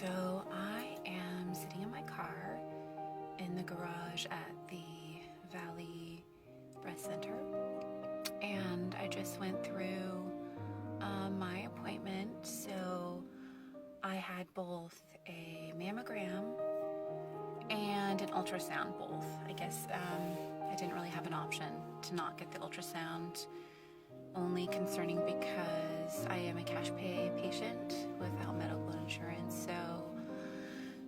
So I am sitting in my car in the garage at the Valley Breast Center, and I just went through my appointment. So I had both a mammogram and an ultrasound, both. I guess I didn't really have an option to not get the ultrasound, only concerning because I am a cash pay patient without medical insurance. So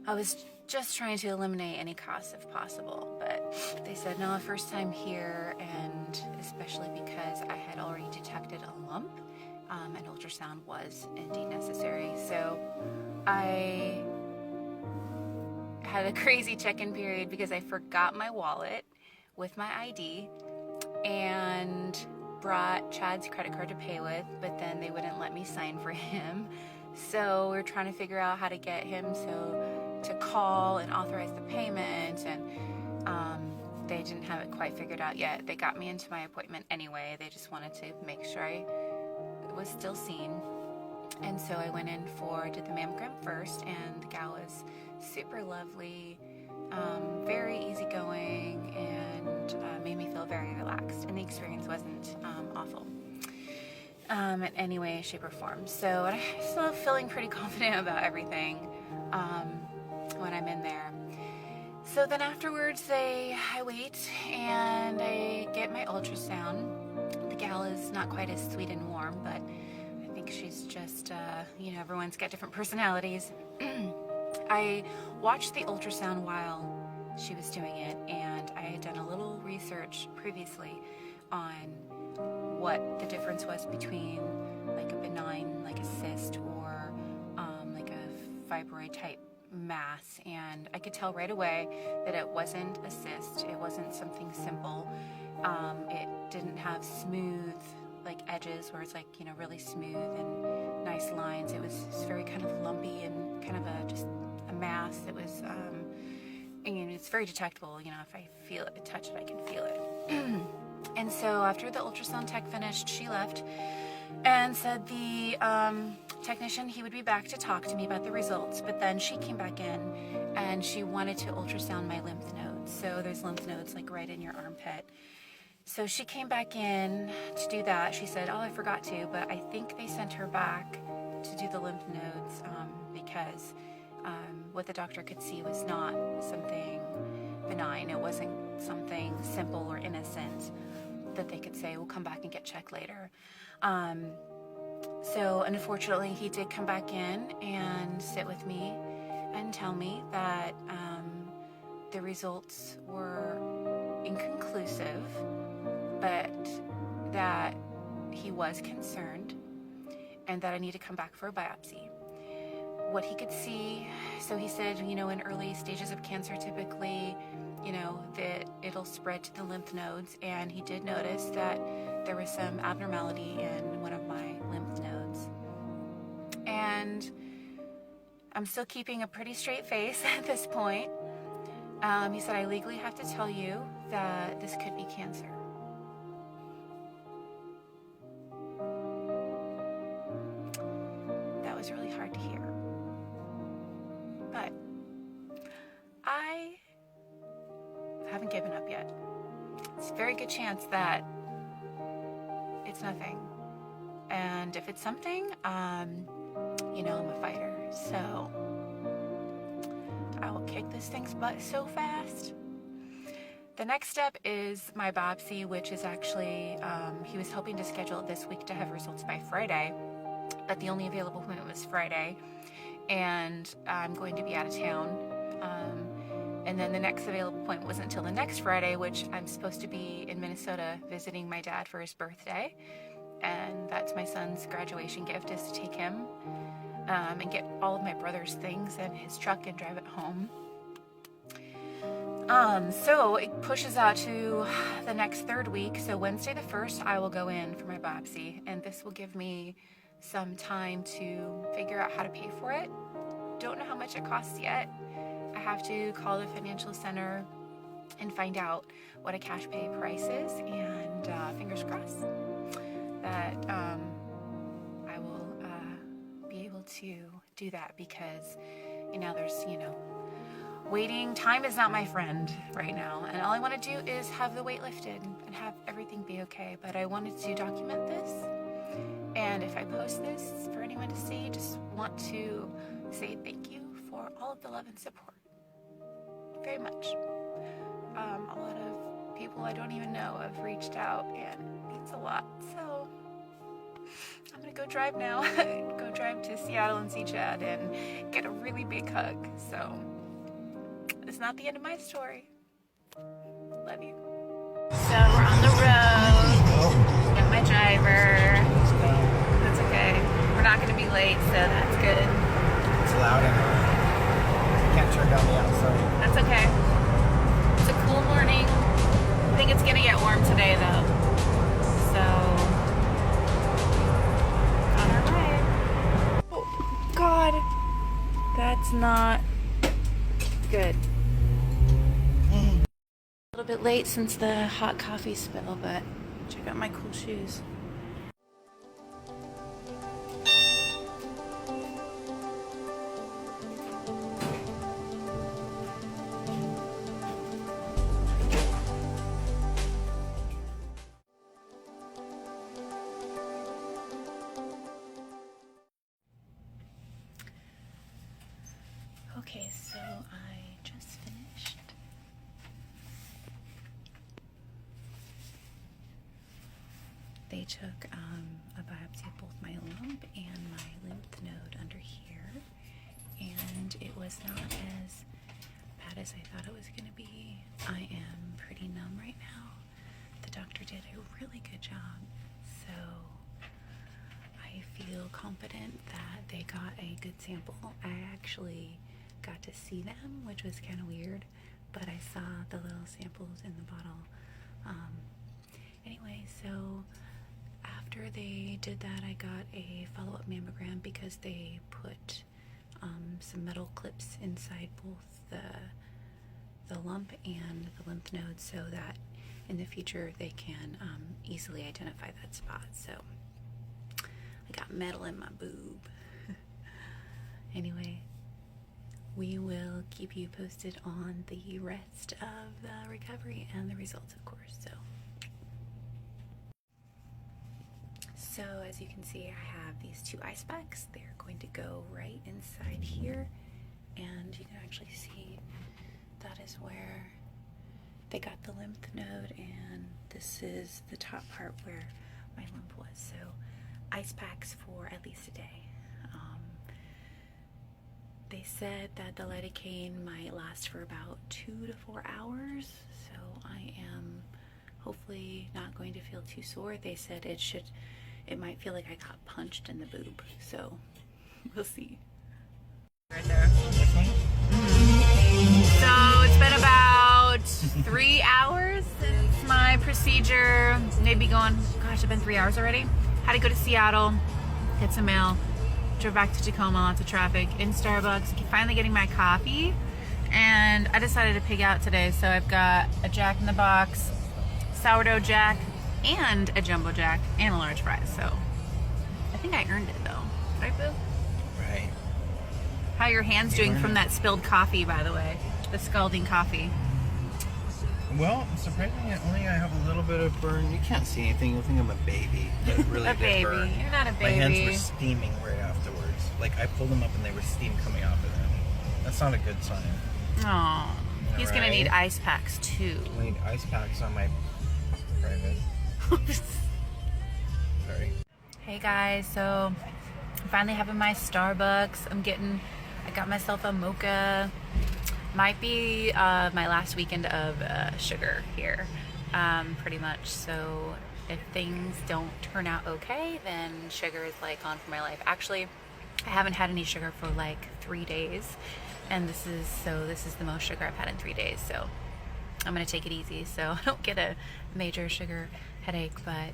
I was just trying to eliminate any costs if possible, but they said no, first time here, and especially because I had already detected a lump, an ultrasound was indeed necessary. So I had a crazy check-in period because I forgot my wallet with my ID and brought Chad's credit card to pay with, but then they wouldn't let me sign for him. So we're trying to figure out how to get him to call and authorize the payment, and they didn't have it quite figured out yet. They got me into my appointment anyway. They just wanted to make sure I was still seen. And so I went in did the mammogram first, and the gal was super lovely, very easygoing, and made me feel very relaxed. And the experience wasn't awful in any way, shape, or form. So I'm still feeling pretty confident about everything when I'm in there. So then afterwards, I wait and I get my ultrasound. The gal is not quite as sweet and warm, but I think she's just, everyone's got different personalities. I watched the ultrasound while she was doing it, and I had done a little research previously on what the difference was between like a benign, like a cyst, or like a fibroid type mass, and I could tell right away that it wasn't a cyst. It wasn't something simple. It didn't have smooth like edges where it's like, really smooth and nice lines. It was very kind of lumpy and kind of just a mass that was it's very detectable. If I feel it, touch it, I can feel it. And so after the ultrasound tech finished, she left and said the technician, he would be back to talk to me about the results. But then she came back in and she wanted to ultrasound my lymph nodes. So there's lymph nodes like right in your armpit. So she came back in to do that. She said, oh, I forgot to, but I think they sent her back to do the lymph nodes because what the doctor could see was not something benign. It wasn't something simple or innocent that they could say, we'll come back and get checked later. So unfortunately, he did come back in and sit with me and tell me that the results were inconclusive, but that he was concerned and that I need to come back for a biopsy. What he could see, so he said, in early stages of cancer, typically, that it'll spread to the lymph nodes, and he did notice that there was some abnormality in one of my lymph nodes. And I'm still keeping a pretty straight face at this point. He said, I legally have to tell you that this could be cancer. That was really hard to hear. But I haven't given up yet. It's a very good chance that it's nothing. And if it's something, I'm a fighter. So I will kick this thing's butt so fast. The next step is my biopsy, which is actually, he was hoping to schedule it this week to have results by Friday, but the only available appointment was Friday, and I'm going to be out of town. And then the next available appointment wasn't until the next Friday, which I'm supposed to be in Minnesota visiting my dad for his birthday. And that's my son's graduation gift, is to take him and get all of my brother's things in his truck and drive it home. So it pushes out to the next third week. So Wednesday the 1st, I will go in for my biopsy, and this will give me some time to figure out how to pay for it. Don't know how much it costs yet. I have to call the financial center and find out what a cash pay price is, and fingers crossed that I will be able to do that, because Now there's, waiting. Time is not my friend right now. And all I want to do is have the weight lifted and have everything be okay. But I wanted to document this. And if I post this for anyone to see, just want to say thank you for all of the love and support. Very much. A lot of people I don't even know have reached out, and it means a lot. So I'm gonna go drive now. Go drive to Seattle and see Chad and get a really big hug. So it's not the end of my story. Love you. So we're on the road. Got my driver. That's okay. We're not gonna be late, so that's good. It's loud and can't turn down the outside. That's okay. It's a cool morning. I think it's gonna get warm today though. So on our way. Oh God, that's not good. A little bit late since the hot coffee spill, but check out my cool shoes. Okay, so I just finished. They took a biopsy of both my lump and my lymph node under here, and it was not as bad as I thought it was going to be. I am pretty numb right now. The doctor did a really good job, so I feel confident that they got a good sample. I actually got to see them, which was kind of weird, but I saw the little samples in the bottle. Anyway, so after they did that, I got a follow-up mammogram because they put some metal clips inside both the lump and the lymph node so that in the future they can easily identify that spot. So I got metal in my boob. Anyway, we will keep you posted on the rest of the recovery and the results, of course. So as you can see, I have these 2 ice packs. They're going to go right inside here, and you can actually see that is where they got the lymph node, and this is the top part where my lymph was. So ice packs for at least a day. They said that the lidocaine might last for about 2 to 4 hours, so I am hopefully not going to feel too sore. They said it might feel like I got punched in the boob, so we'll see. Right there. So it's been about 3 hours since my procedure, maybe going, gosh, it's been 3 hours already. Had to go to Seattle, get some mail. Drove back to Tacoma, lots of traffic, in Starbucks, finally getting my coffee, and I decided to pig out today, so I've got a Jack in the Box, sourdough Jack, and a jumbo Jack, and a large fry, so I think I earned it though. Right, Boo? Right. How are your hands doing from that spilled coffee, by the way? The scalding coffee. Well, surprisingly, I have a little bit of burn. You can't see anything. You'll think I'm a baby. But really A baby. Burn. You're not a baby. My hands were steaming right afterwards. Like, I pulled them up and they were steam coming off of them. That's not a good sign. Oh, he's going to need ice packs, too. I need ice packs on my private. Sorry. Hey, guys. So, I'm finally having my Starbucks. I got myself a mocha. Might be my last weekend of sugar here, pretty much. So if things don't turn out okay, then sugar is like gone from my life. Actually, I haven't had any sugar for like 3 days, and this is the most sugar I've had in 3 days. So I'm gonna take it easy so I don't get a major sugar headache. But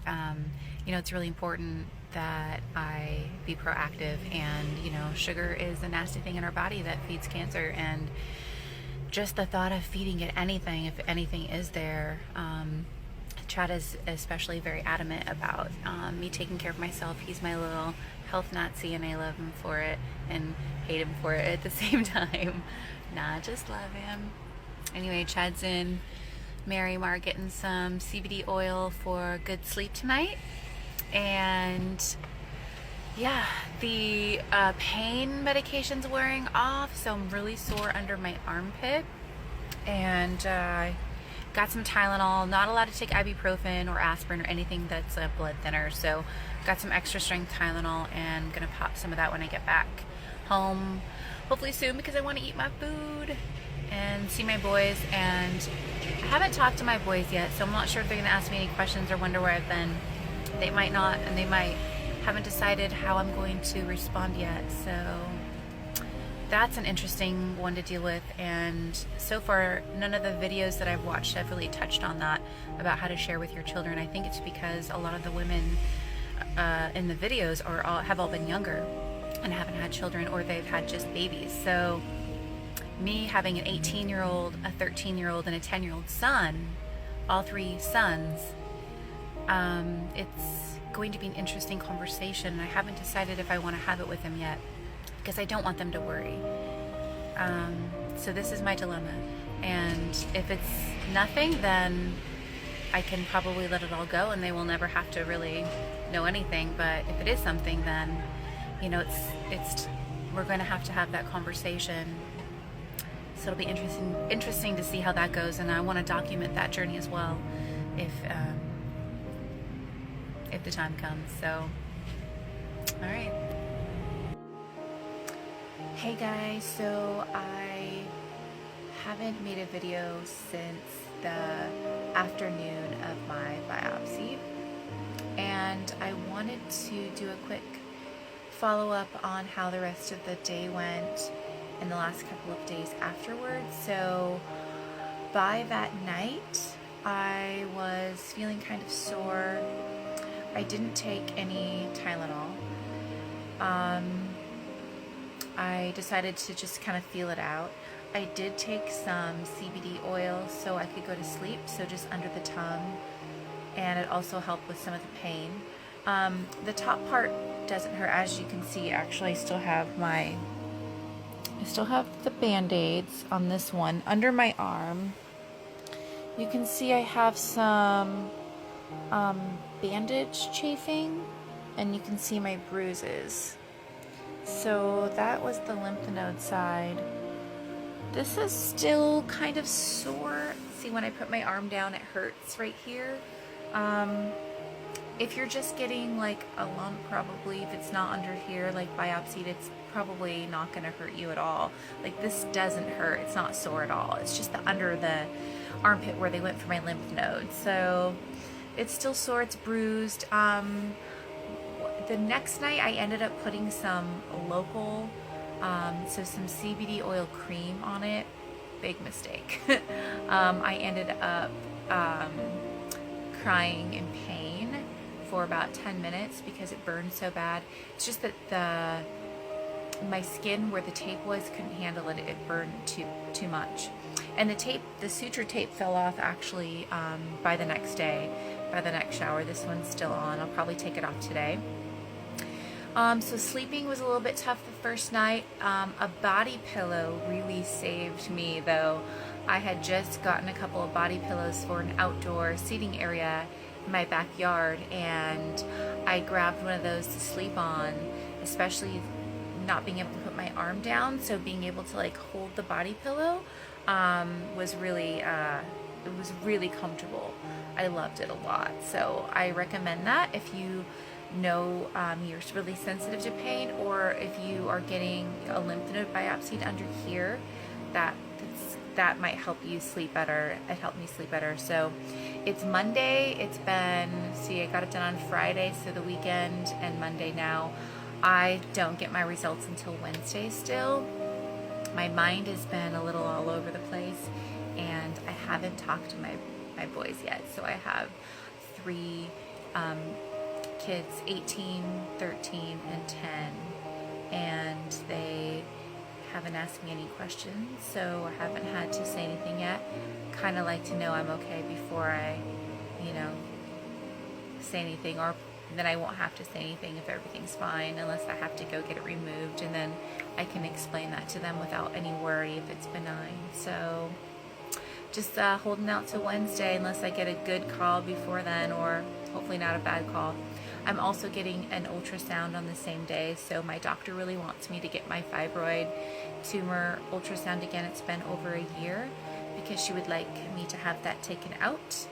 it's really important that I be proactive, and sugar is a nasty thing in our body that feeds cancer, and just the thought of feeding it anything, if anything is there, Chad is especially very adamant about me taking care of myself. He's my little health Nazi, and I love him for it and hate him for it at the same time. Nah, just love him. Anyway, Chad's in Marymar getting some CBD oil for good sleep tonight. And yeah, the pain medication's wearing off, so I'm really sore under my armpit. And got some Tylenol. Not allowed to take ibuprofen or aspirin or anything that's a blood thinner, so got some extra strength Tylenol and gonna pop some of that when I get back home, hopefully soon, because I want to eat my food and see my boys. And I haven't talked to my boys yet, so I'm not sure if they're gonna ask me any questions or wonder where I've been. They might not, and they might haven't decided how I'm going to respond yet, so that's an interesting one to deal with. And so far, none of the videos that I've watched have really touched on that, about how to share with your children. I think it's because a lot of the women in the videos have all been younger and haven't had children, or they've had just babies. So me having an 18-year-old, a 13-year-old, and a 10-year-old son, all three sons, it's going to be an interesting conversation, and I haven't decided if I want to have it with them yet, because I don't want them to worry. So this is my dilemma, and if it's nothing, then I can probably let it all go and they will never have to really know anything. But if it is something, then it's we're going to have that conversation. So it'll be interesting to see how that goes, and I want to document that journey as well, if the time comes. So, all right. Hey guys, so I haven't made a video since the afternoon of my biopsy, and I wanted to do a quick follow-up on how the rest of the day went in the last couple of days afterwards. So by that night, I was feeling kind of sore. I didn't take any Tylenol. I decided to just kind of feel it out. I did take some CBD oil so I could go to sleep, so just under the tongue, and it also helped with some of the pain. The top part doesn't hurt, as you can see. Actually, I still have the band-aids on this one under my arm. You can see I have some bandage chafing, and you can see my bruises. So that was the lymph node side. This is still kind of sore. See, when I put my arm down, it hurts right here. If you're just getting like a lump, probably, if it's not under here, like biopsied, it's probably not going to hurt you at all. Like, this doesn't hurt. It's not sore at all. It's just the under the armpit where they went for my lymph node. So it's still sore. It's bruised. The next night I ended up putting some local, so some CBD oil cream on it. Big mistake. I ended up crying in pain for about 10 minutes because it burned so bad. It's just that my skin where the tape was couldn't handle it. It burned too much. And the suture tape fell off actually by the next day, by the next shower. This one's still on. I'll probably take it off today. So sleeping was a little bit tough the first night. A body pillow really saved me, though. I had just gotten a couple of body pillows for an outdoor seating area in my backyard, and I grabbed one of those to sleep on, especially not being able to put my arm down. So being able to like hold the body pillow was really it was really comfortable. I loved it a lot. So I recommend that if you know you're really sensitive to pain, or if you are getting a lymph node biopsied under here, that might help you sleep better. It helped me sleep better. So it's Monday. It's been, see, I got it done on Friday, so the weekend and Monday now. I don't get my results until Wednesday still. My mind has been a little all over the place, and I haven't talked to my boys yet. So I have 3 kids, 18, 13, and 10, and they haven't asked me any questions, so I haven't had to say anything yet. Kind of like to know I'm okay before I you know, say anything, or then I won't have to say anything if everything's fine, unless I have to go get it removed, and then I can explain that to them without any worry if it's benign. So just holding out till Wednesday unless I get a good call before then, or hopefully not a bad call. I'm also getting an ultrasound on the same day, so my doctor really wants me to get my fibroid tumor ultrasound again. It's been over a year because she would like me to have that taken out.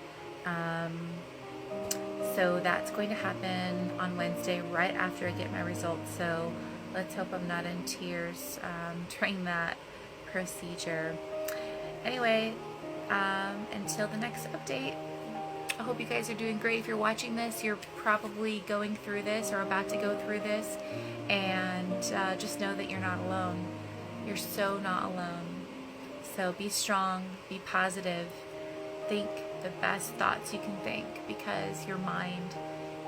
So that's going to happen on Wednesday right after I get my results. So let's hope I'm not in tears during that procedure. Anyway, until the next update, I hope you guys are doing great. If you're watching this, you're probably going through this or about to go through this, and just know that you're not alone. You're so not alone. So be strong, be positive, think the best thoughts you can think, because your mind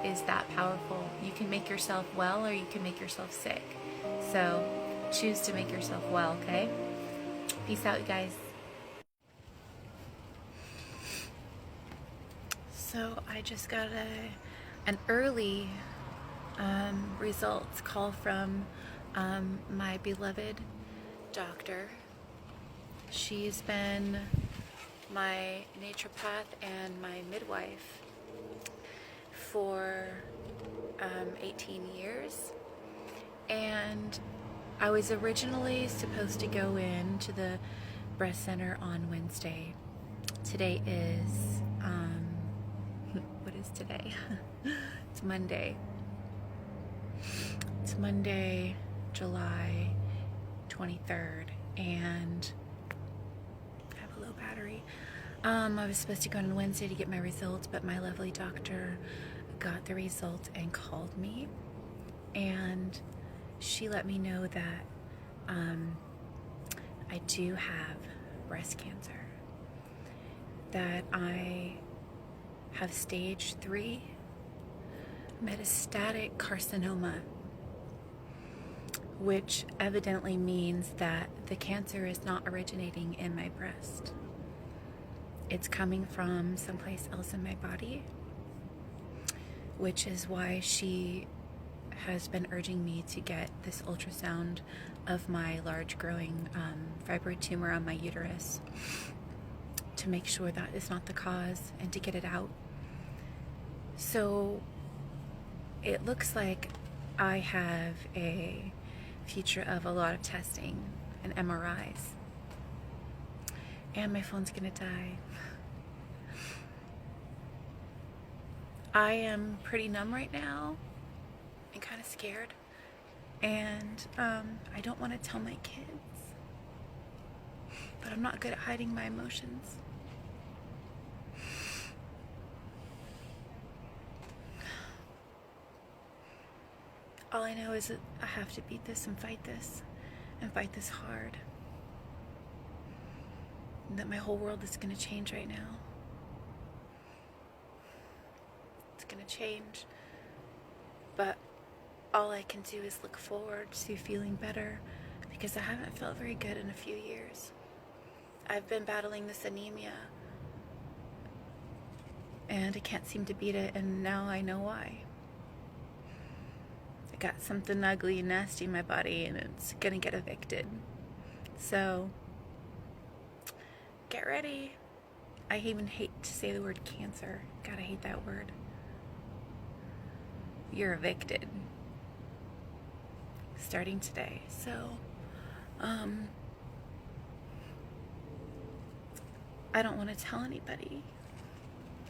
is that powerful. You can make yourself well or you can make yourself sick. So choose to make yourself well, okay? Peace out, you guys. So I just got an early results call from my beloved doctor. She's been my naturopath and my midwife for 18 years, and I was originally supposed to go in to the breast center on Wednesday. Today is what is today? It's Monday. It's Monday, July 23rd, and I have a low battery. I was supposed to go on Wednesday to get my results, but my lovely doctor got the results and called me, and she let me know that I do have breast cancer, that I have stage 3 metastatic carcinoma, which evidently means that the cancer is not originating in my breast. It's coming from someplace else in my body, which is why she has been urging me to get this ultrasound of my large growing fibroid tumor on my uterus to make sure that is not the cause and to get it out. So it looks like I have a future of a lot of testing and MRIs, and my phone's gonna die. I am pretty numb right now and kind of scared, and I don't want to tell my kids, but I'm not good at hiding my emotions. All I know is that I have to beat this and fight this hard, and that my whole world is going to change right now. It's going to change, but all I can do is look forward to feeling better, because I haven't felt very good in a few years. I've been battling this anemia, and I can't seem to beat it, and now I know why. I got something ugly and nasty in my body, and it's gonna get evicted. So get ready. I even hate to say the word cancer. God, I hate that word. You're evicted starting today. So I don't want to tell anybody.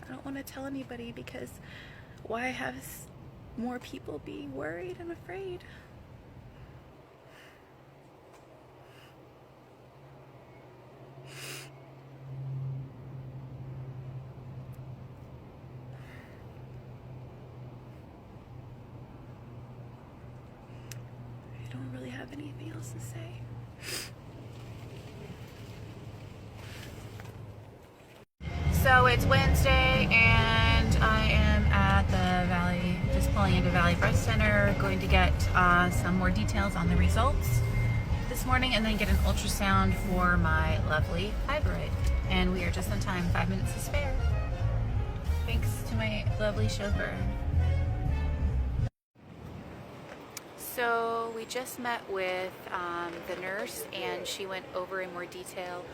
I don't want to tell anybody, because why have more people be worried and afraid? I don't really have anything else to say. So it's Wednesday, and I am at the Valley, just pulling into Valley Breast Center, going to get some more details on the results this morning, and then get an ultrasound for my lovely fibroid. And we are just on time, 5 minutes to spare. Thanks to my lovely chauffeur. So we just met with the nurse, and she went over in more detail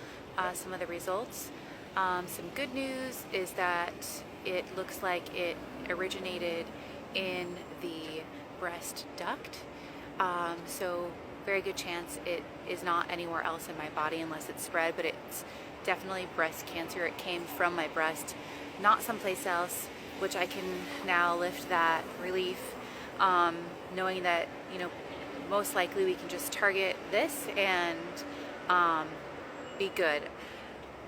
some of the results. Some good news is that it looks like it originated in the breast duct. So very good chance it is not anywhere else in my body unless it's spread, but it's definitely breast cancer. It came from my breast, not someplace else, which I can now lift that relief, knowing that, you know, most likely we can just target this and be good.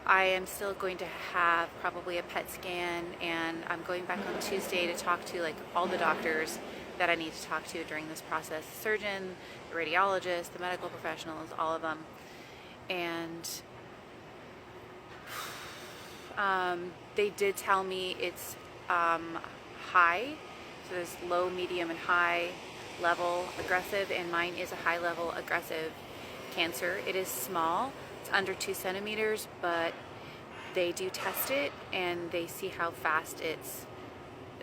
I am still going to have probably a PET scan, and I'm going back on Tuesday to talk to like all the doctors that I need to talk to during this process. The surgeon, the radiologist, the medical professionals, all of them. And they did tell me it's high. So there's low, medium, and high level aggressive, and mine is a high level aggressive cancer. It is small. It's under 2 centimeters, but they do test it and they see how fast it's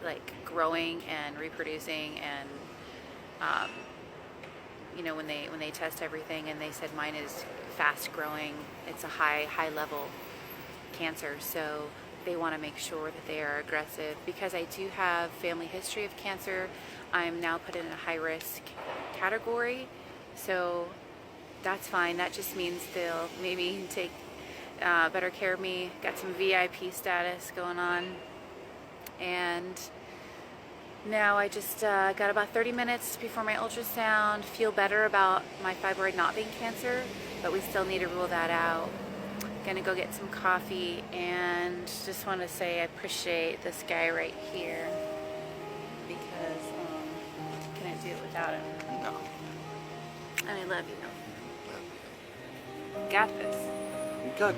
like growing and reproducing, and you know, when they test everything, and they said mine is fast growing. It's a high level cancer, so they want to make sure that they are aggressive. Because I do have family history of cancer, I'm now put in a high risk category, so that's fine. That just means they'll maybe take better care of me. Got some VIP status going on, and now I just got about 30 minutes before my ultrasound. Feel better about my fibroid not being cancer, but we still need to rule that out. Gonna go get some coffee, and just want to say I appreciate this guy right here, because couldn't do it without him. No. And I love you. Got this. Good.